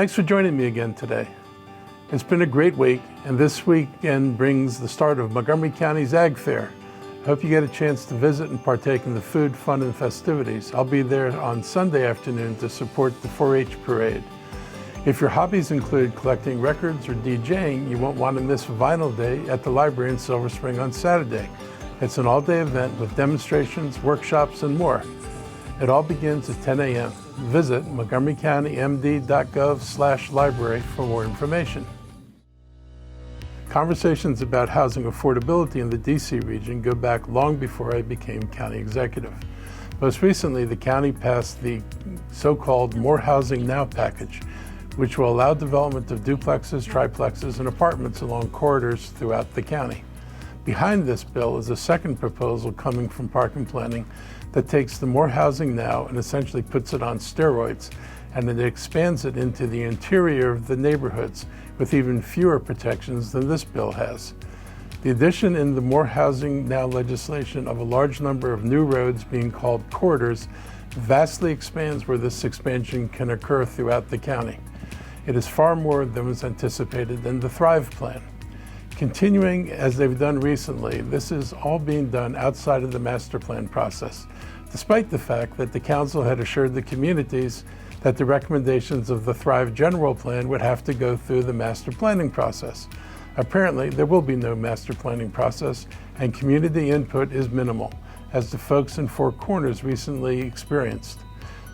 Thanks for joining me again today. It's been a great week, and this weekend brings the start of Montgomery County's Ag Fair. I hope you get a chance to visit and partake in the food, fun, and festivities. I'll be there on Sunday afternoon to support the 4-H parade. If your hobbies include collecting records or DJing, you won't want to miss Vinyl Day at the library in Silver Spring on Saturday. It's an all-day event with demonstrations, workshops, and more. It all begins at 10 a.m. Visit montgomerycountymd.gov/library for more information. Conversations about housing affordability in the DC region go back long before I became county executive. Most recently, the county passed the so-called More Housing Now package, which will allow development of duplexes, triplexes, and apartments along corridors throughout the county. Behind this bill is a second proposal coming from Park and Planning that takes the More Housing Now and essentially puts it on steroids, and it expands it into the interior of the neighborhoods with even fewer protections than this bill has. The addition in the More Housing Now legislation of a large number of new roads being called corridors vastly expands where this expansion can occur throughout the county. It is far more than was anticipated in the Thrive Plan. Continuing as they've done recently, this is all being done outside of the master plan process, despite the fact that the council had assured the communities that the recommendations of the Thrive General Plan would have to go through the master planning process. Apparently, there will be no master planning process, and community input is minimal, as the folks in Four Corners recently experienced.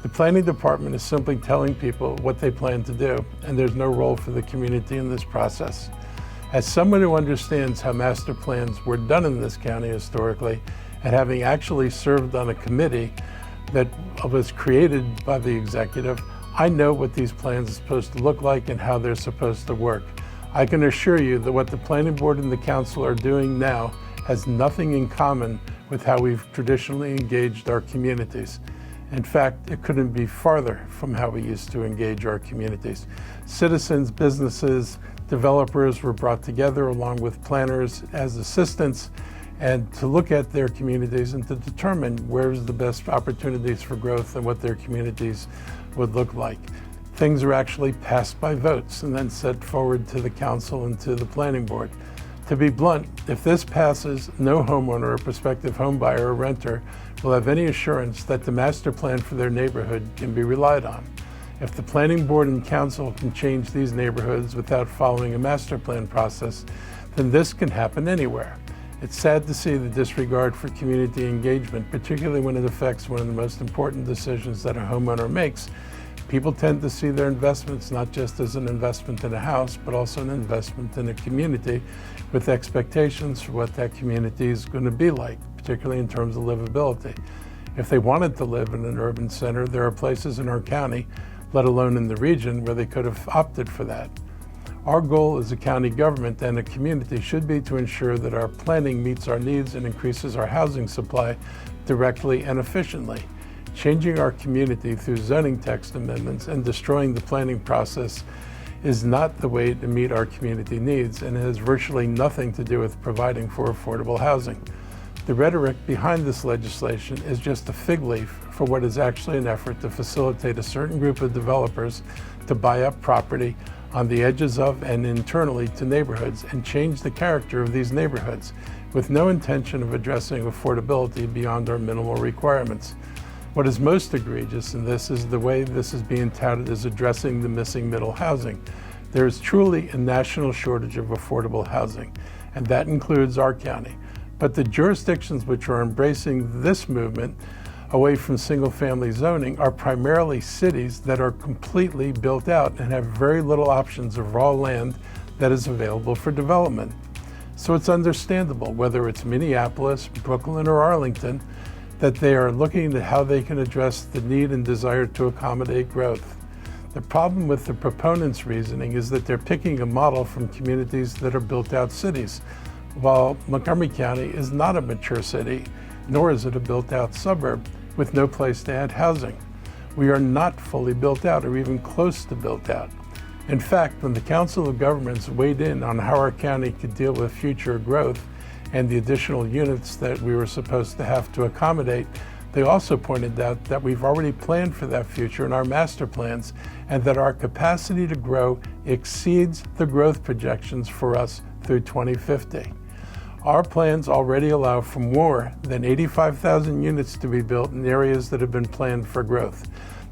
The planning department is simply telling people what they plan to do, and there's no role for the community in this process. As someone who understands how master plans were done in this county historically, and having actually served on a committee that was created by the executive, I know what these plans are supposed to look like and how they're supposed to work. I can assure you that what the planning board and the council are doing now has nothing in common with how we've traditionally engaged our communities. In fact, it couldn't be farther from how we used to engage our communities. Citizens, businesses, developers were brought together along with planners as assistants and to look at their communities and to determine where's the best opportunities for growth and what their communities would look like. Things are actually passed by votes and then set forward to the council and to the planning board. To be blunt, if this passes, no homeowner or prospective home buyer or renter will have any assurance that the master plan for their neighborhood can be relied on. If the planning board and council can change these neighborhoods without following a master plan process, then this can happen anywhere. It's sad to see the disregard for community engagement, particularly when it affects one of the most important decisions that a homeowner makes. People tend to see their investments not just as an investment in a house, but also an investment in a community with expectations for what that community is going to be like, particularly in terms of livability. If they wanted to live in an urban center, there are places in our county, let alone in the region, where they could have opted for that. Our goal as a county government and a community should be to ensure that our planning meets our needs and increases our housing supply directly and efficiently. Changing our community through zoning text amendments and destroying the planning process is not the way to meet our community needs, and it has virtually nothing to do with providing for affordable housing. The rhetoric behind this legislation is just a fig leaf for what is actually an effort to facilitate a certain group of developers to buy up property on the edges of and internally to neighborhoods and change the character of these neighborhoods with no intention of addressing affordability beyond our minimal requirements. What is most egregious in this is the way this is being touted as addressing the missing middle housing. There is truly a national shortage of affordable housing, and that includes our county. But the jurisdictions which are embracing this movement away from single-family zoning are primarily cities that are completely built out and have very little options of raw land that is available for development. So it's understandable, whether it's Minneapolis, Brooklyn, or Arlington, that they are looking at how they can address the need and desire to accommodate growth. The problem with the proponents' reasoning is that they're picking a model from communities that are built-out cities, while Montgomery County is not a mature city, nor is it a built-out suburb with no place to add housing. We are not fully built out or even close to built out. In fact, when the Council of Governments weighed in on how our county could deal with future growth and the additional units that we were supposed to have to accommodate, They also pointed out that we've already planned for that future in our master plans and that our capacity to grow exceeds the growth projections for us through 2050. Our plans already allow for more than 85,000 units to be built in areas that have been planned for growth.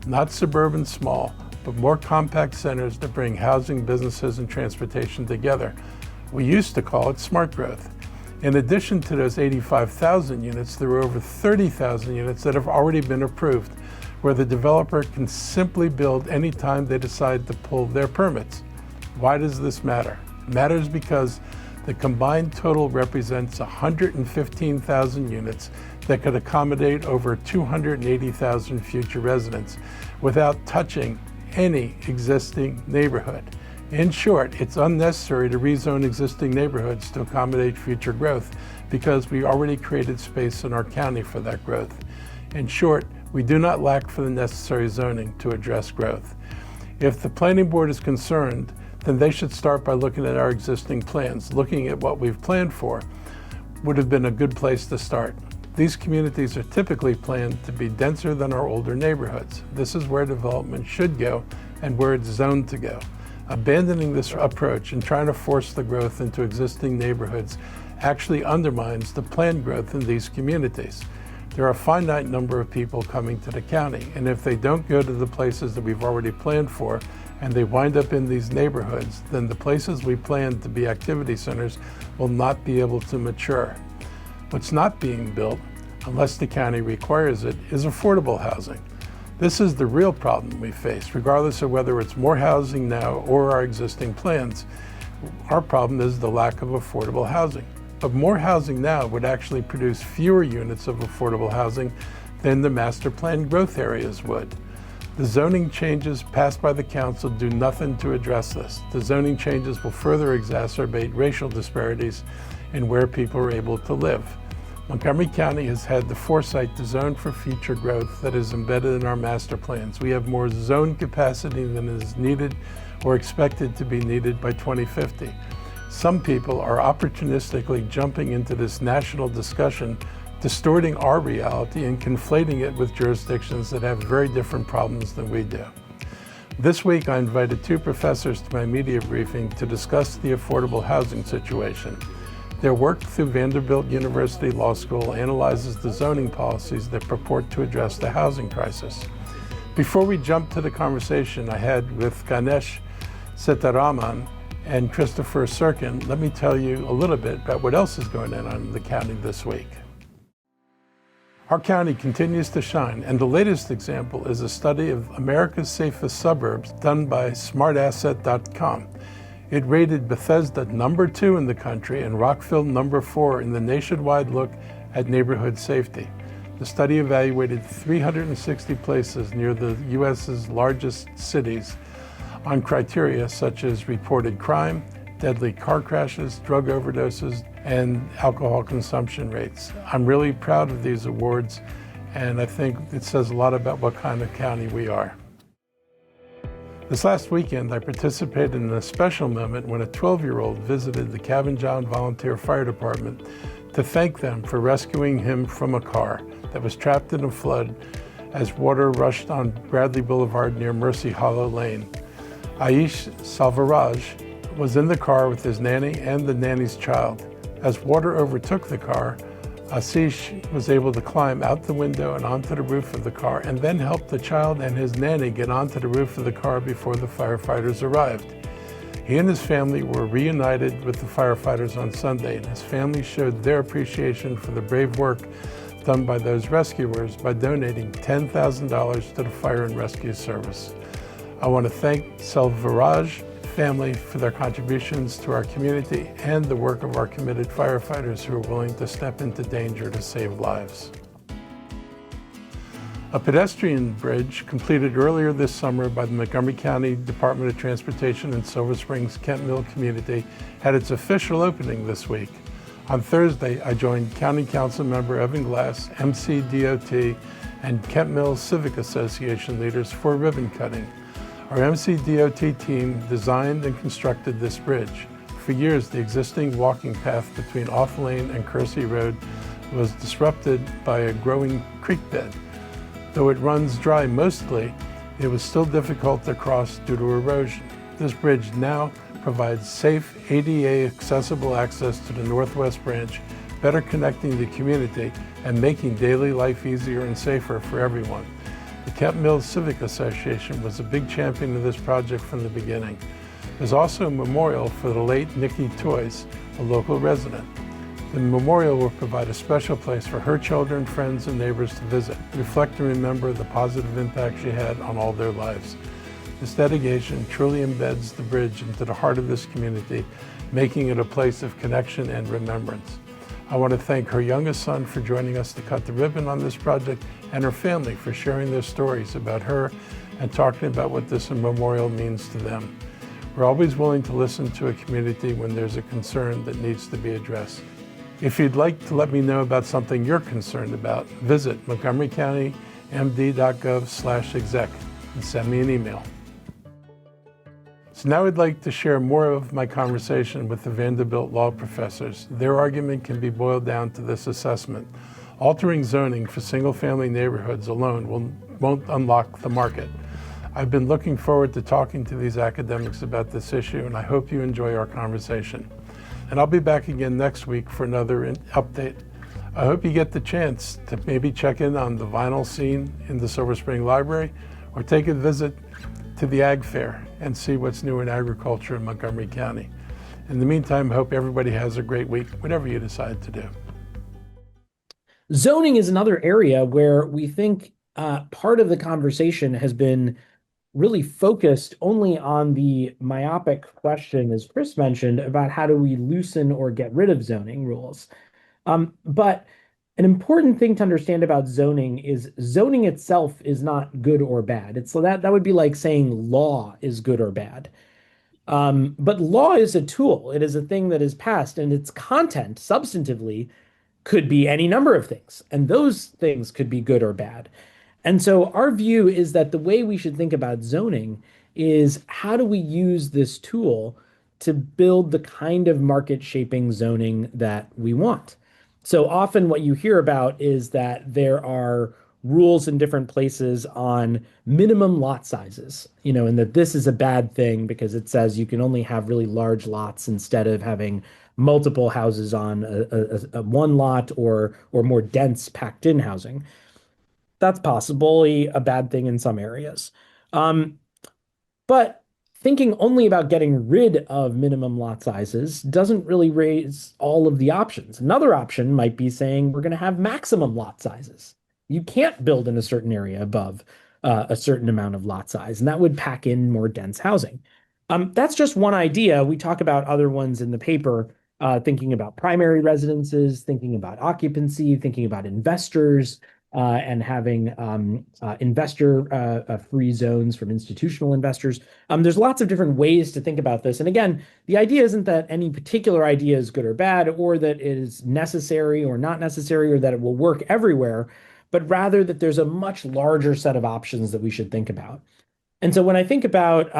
Not suburban small, but more compact centers that bring housing, businesses, and transportation together. We used to call it smart growth. In addition to those 85,000 units, there are over 30,000 units that have already been approved, where the developer can simply build anytime they decide to pull their permits. Why does this matter? It matters because the combined total represents 115,000 units that could accommodate over 280,000 future residents without touching any existing neighborhood. In short, it's unnecessary to rezone existing neighborhoods to accommodate future growth because we already created space in our county for that growth. In short, we do not lack for the necessary zoning to address growth. If the planning board is concerned, then they should start by looking at our existing plans. Looking at what we've planned for would have been a good place to start. These communities are typically planned to be denser than our older neighborhoods. This is where development should go and where it's zoned to go. Abandoning this approach and trying to force the growth into existing neighborhoods actually undermines the planned growth in these communities. There are a finite number of people coming to the county, and if they don't go to the places that we've already planned for, and they wind up in these neighborhoods, then the places we planned to be activity centers will not be able to mature. What's not being built, unless the county requires it, is affordable housing. This is the real problem we face, regardless of whether it's more housing now or our existing plans. Our problem is the lack of affordable housing. But more housing now would actually produce fewer units of affordable housing than the master plan growth areas would. The zoning changes passed by the council do nothing to address this. The zoning changes will further exacerbate racial disparities in where people are able to live. Montgomery County has had the foresight to zone for future growth that is embedded in our master plans. We have more zone capacity than is needed or expected to be needed by 2050. Some people are opportunistically jumping into this national discussion, distorting our reality and conflating it with jurisdictions that have very different problems than we do. This week, I invited two professors to my media briefing to discuss the affordable housing situation. Their work through Vanderbilt University Law School analyzes the zoning policies that purport to address the housing crisis. Before we jump to the conversation I had with Ganesh Sitaraman and Christopher Serkin, let me tell you a little bit about what else is going on in the county this week. Our county continues to shine, and the latest example is a study of America's safest suburbs done by smartasset.com. It rated Bethesda #2 in the country and Rockville #4 in the nationwide look at neighborhood safety. The study evaluated 360 places near the U.S.'s largest cities on criteria such as reported crime, deadly car crashes, drug overdoses, and alcohol consumption rates. I'm really proud of these awards, and I think it says a lot about what kind of county we are. This last weekend, I participated in a special moment when a 12-year-old visited the Cabin John Volunteer Fire Department to thank them for rescuing him from a car that was trapped in a flood as water rushed on Bradley Boulevard near Mercy Hollow Lane. Aish Salvaraj was in the car with his nanny and the nanny's child. As water overtook the car, Ashish was able to climb out the window and onto the roof of the car and then help the child and his nanny get onto the roof of the car before the firefighters arrived. He and his family were reunited with the firefighters on Sunday, and his family showed their appreciation for the brave work done by those rescuers by donating $10,000 to the Fire and Rescue Service. I want to thank Salvaraj family for their contributions to our community and the work of our committed firefighters who are willing to step into danger to save lives. A pedestrian bridge completed earlier this summer by the Montgomery County Department of Transportation and Silver Springs Kent Mill community had its official opening this week. On Thursday, I joined County Council member Evan Glass, MCDOT, and Kent Mills Civic Association leaders for ribbon cutting. Our MCDOT team designed and constructed this bridge. For years, the existing walking path between Off Lane and Kersey Road was disrupted by a growing creek bed. Though it runs dry mostly, it was still difficult to cross due to erosion. This bridge now provides safe, ADA accessible access to the Northwest Branch, better connecting the community and making daily life easier and safer for everyone. The Kent Mills Civic Association was a big champion of this project from the beginning. There's also a memorial for the late Nikki Toys, a local resident. The memorial will provide a special place for her children, friends, and neighbors to visit, reflect and remember the positive impact she had on all their lives. This dedication truly embeds the bridge into the heart of this community, making it a place of connection and remembrance. I want to thank her youngest son for joining us to cut the ribbon on this project, and her family for sharing their stories about her and talking about what this memorial means to them. We're always willing to listen to a community when there's a concern that needs to be addressed. If you'd like to let me know about something you're concerned about, visit montgomerycountymd.gov/exec and send me an email. So now I'd like to share more of my conversation with the Vanderbilt law professors. Their argument can be boiled down to this assessment. Altering zoning for single-family neighborhoods alone won't unlock the market. I've been looking forward to talking to these academics about this issue, and I hope you enjoy our conversation. And I'll be back again next week for another update. I hope you get the chance to maybe check in on the vinyl scene in the Silver Spring Library, or take a visit to the Ag Fair and see what's new in agriculture in Montgomery County. In the meantime, I hope everybody has a great week, whatever you decide to do. Zoning is another area where we think part of the conversation has been really focused only on the myopic question, as Chris mentioned, about how do we loosen or get rid of zoning rules. But an important thing to understand about zoning is zoning itself is not good or bad. So that would be like saying law is good or bad. But law is a tool. It is a thing that is passed, and its content, substantively, could be any number of things, and those things could be good or bad. And so our view is that the way we should think about zoning is how do we use this tool to build the kind of market shaping zoning that we want? So often what you hear about is that there are rules in different places on minimum lot sizes, and that this is a bad thing because it says you can only have really large lots instead of having multiple houses on a one lot or more dense packed in housing. That's possibly a bad thing in some areas. But thinking only about getting rid of minimum lot sizes doesn't really raise all of the options. Another option might be saying we're going to have maximum lot sizes. You can't build in a certain area above a certain amount of lot size, and that would pack in more dense housing. That's just one idea. We talk about other ones in the paper, thinking about primary residences, thinking about occupancy, thinking about investors, and having investor free zones from institutional investors. There's lots of different ways to think about this. And again, the idea isn't that any particular idea is good or bad, or that it is necessary or not necessary, or that it will work everywhere, but rather that there's a much larger set of options that we should think about. And so when I think about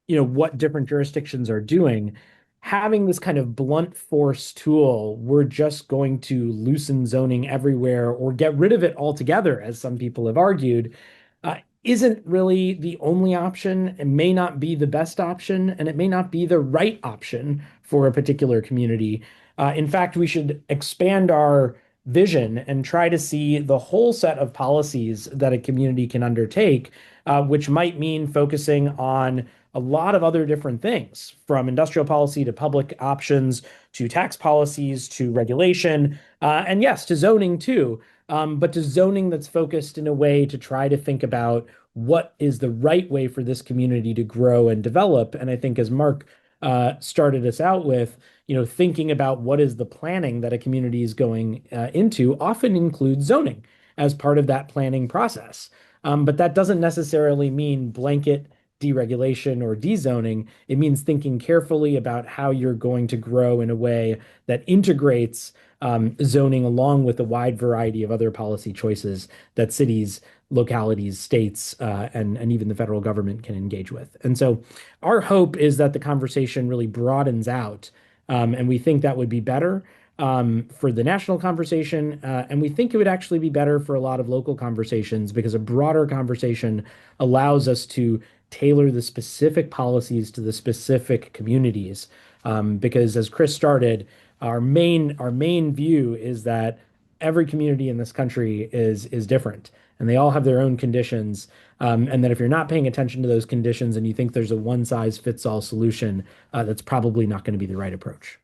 what different jurisdictions are doing, having this kind of blunt force tool, we're just going to loosen zoning everywhere or get rid of it altogether, as some people have argued, isn't really the only option. It may not be the best option, and it may not be the right option for a particular community. In fact, we should expand our vision and try to see the whole set of policies that a community can undertake, which might mean focusing on a lot of other different things, from industrial policy to public options to tax policies to regulation, and yes, to zoning too, but to zoning that's focused in a way to try to think about what is the right way for this community to grow and develop. And I think, as Mark started us out with, thinking about what is the planning that a community is going into often includes zoning as part of that planning process. But that doesn't necessarily mean blanket deregulation or dezoning. It means thinking carefully about how you're going to grow in a way that integrates zoning along with a wide variety of other policy choices that cities, localities, states, and even the federal government can engage with. And so our hope is that the conversation really broadens out, and we think that would be better. for the national conversation. And we think it would actually be better for a lot of local conversations because a broader conversation allows us to tailor the specific policies to the specific communities. Because as Chris started, our main view is that every community in this country is different, and they all have their own conditions. And that if you're not paying attention to those conditions and you think there's a one size fits all solution, that's probably not going to be the right approach.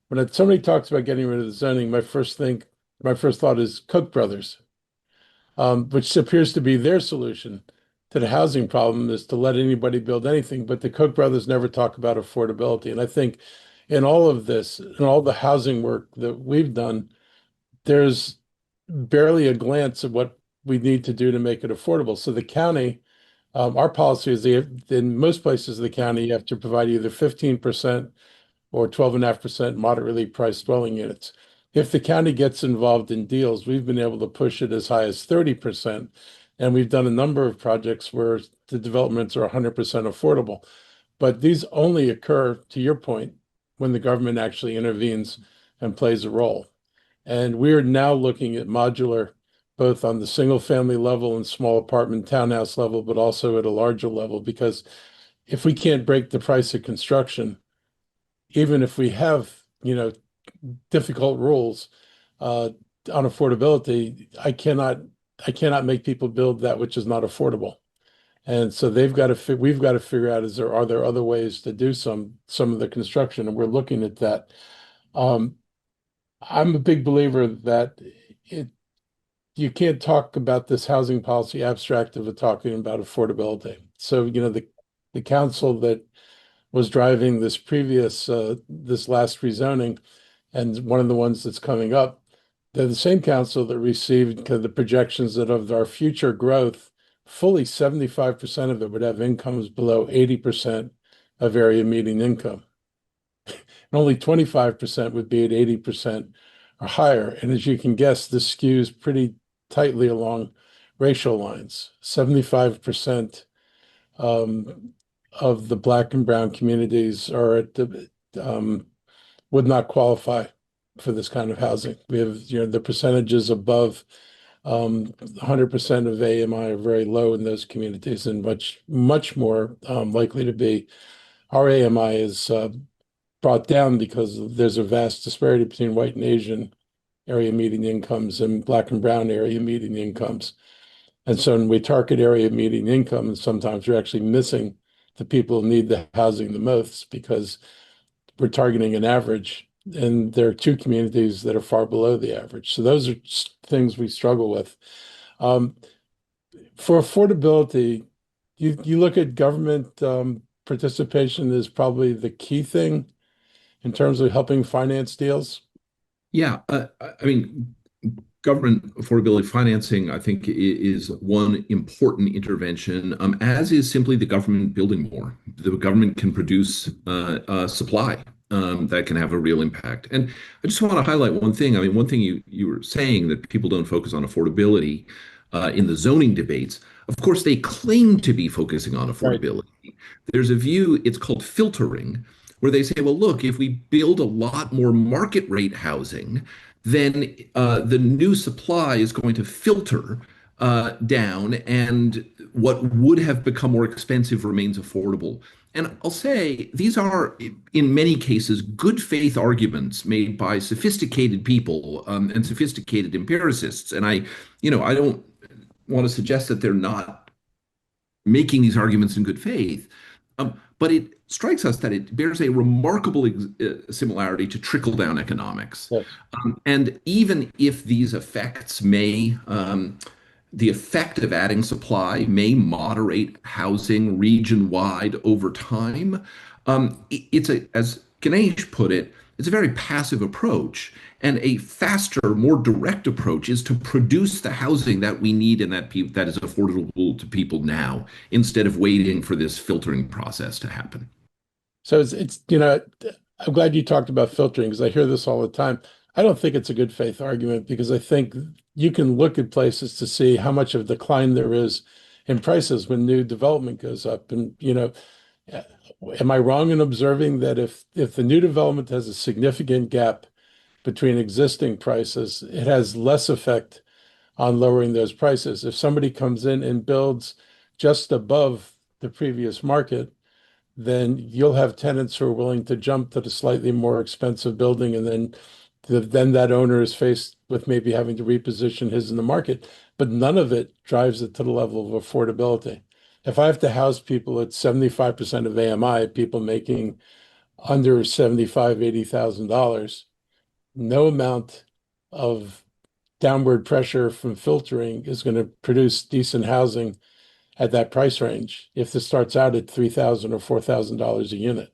When somebody talks about getting rid of the zoning, my first thought is Koch brothers, which appears to be their solution to the housing problem is to let anybody build anything. But the Koch brothers never talk about affordability. And I think in all of this, in all the housing work that we've done, there's barely a glance at what we need to do to make it affordable. So the county, our policy is in most places of the county, you have to provide either 15% or 12.5% moderately priced dwelling units. If the county gets involved in deals, we've been able to push it as high as 30%. And we've done a number of projects where the developments are 100% affordable. But these only occur, to your point, when the government actually intervenes and plays a role. And we are now looking at modular, both on the single family level and small apartment townhouse level, but also at a larger level, because if we can't break the price of construction, even if we have, difficult rules on affordability, I cannot make people build that which is not affordable. And so we've got to figure out, are there other ways to do some of the construction? And we're looking at that. I'm a big believer that you can't talk about this housing policy abstract of talking about affordability. So, the council that was driving this last rezoning, and one of the ones that's coming up, they're the same council that received the projections that of our future growth, fully 75% of it would have incomes below 80% of area median income. And only 25% would be at 80% or higher. And as you can guess, this skews pretty tightly along racial lines. 75% of the Black and brown communities are would not qualify for this kind of housing. We have, the percentages above 100% of AMI are very low in those communities, and much more likely to be. Our AMI is brought down because there's a vast disparity between white and Asian area median incomes and Black and brown area median incomes. And so when we target area median income, and sometimes we're actually missing the people who need the housing the most because we're targeting an average, and there are two communities that are far below the average. So those are things we struggle with. For affordability, you look at government participation is probably the key thing in terms of helping finance deals. Yeah, I mean, government affordability financing, I think, is one important intervention, as is simply the government building more. The government can produce supply that can have a real impact. And I just want to highlight one thing. I mean, one thing you were saying that people don't focus on affordability in the zoning debates. Of course, they claim to be focusing on affordability. Right. There's a view, it's called filtering, where they say, well, look, if we build a lot more market rate housing, then the new supply is going to filter down, and what would have become more expensive remains affordable. And I'll say these are, in many cases, good faith arguments made by sophisticated people and sophisticated empiricists. And I don't want to suggest that they're not making these arguments in good faith. But it strikes us that it bears a remarkable similarity to trickle-down economics. Yes. And even if these effects the effect of adding supply may moderate housing region-wide over time, as Ganesh put it, it's a very passive approach. And a faster, more direct approach is to produce the housing that we need and that is affordable to people now, instead of waiting for this filtering process to happen. So it's I'm glad you talked about filtering, because I hear this all the time. I don't think it's a good faith argument, because I think you can look at places to see how much of a decline there is in prices when new development goes up. And, am I wrong in observing that if the new development has a significant gap between existing prices, it has less effect on lowering those prices. If somebody comes in and builds just above the previous market, then you'll have tenants who are willing to jump to the slightly more expensive building, and then that owner is faced with maybe having to reposition his in the market, but none of it drives it to the level of affordability. If I have to house people at 75% of AMI, people making under $80,000, no amount of downward pressure from filtering is going to produce decent housing at that price range if this starts out at $3,000 or $4,000 a unit.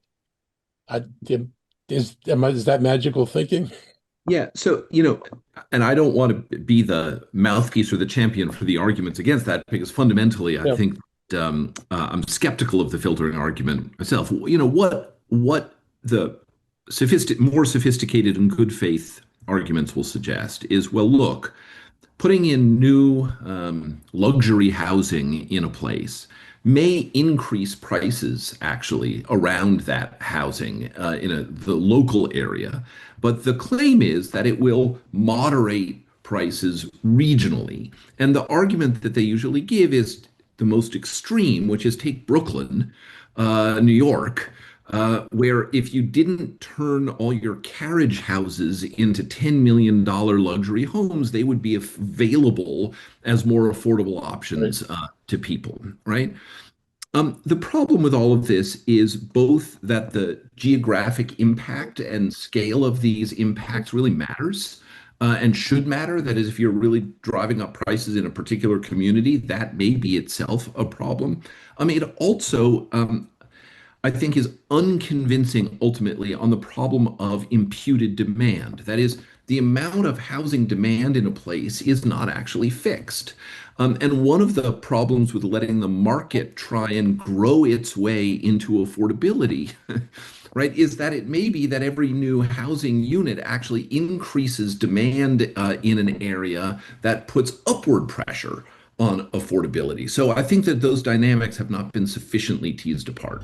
Is that magical thinking? Yeah, so, and I don't want to be the mouthpiece or the champion for the arguments against that, because fundamentally, I Yeah. think I'm skeptical of the filtering argument myself. What the more sophisticated and good faith arguments will suggest is, well, look, putting in new luxury housing in a place may increase prices actually around that housing in the local area. But the claim is that it will moderate prices regionally. And the argument that they usually give is the most extreme, which is take Brooklyn, New York, where if you didn't turn all your carriage houses into $10 million luxury homes, they would be available as more affordable options to people, right? The problem with all of this is both that the geographic impact and scale of these impacts really matters and should matter. That is, if you're really driving up prices in a particular community, that may be itself a problem. It also, I think, is unconvincing ultimately on the problem of imputed demand. That is, the amount of housing demand in a place is not actually fixed. And one of the problems with letting the market try and grow its way into affordability, right, is that it may be that every new housing unit actually increases demand in an area that puts upward pressure on affordability. So I think that those dynamics have not been sufficiently teased apart.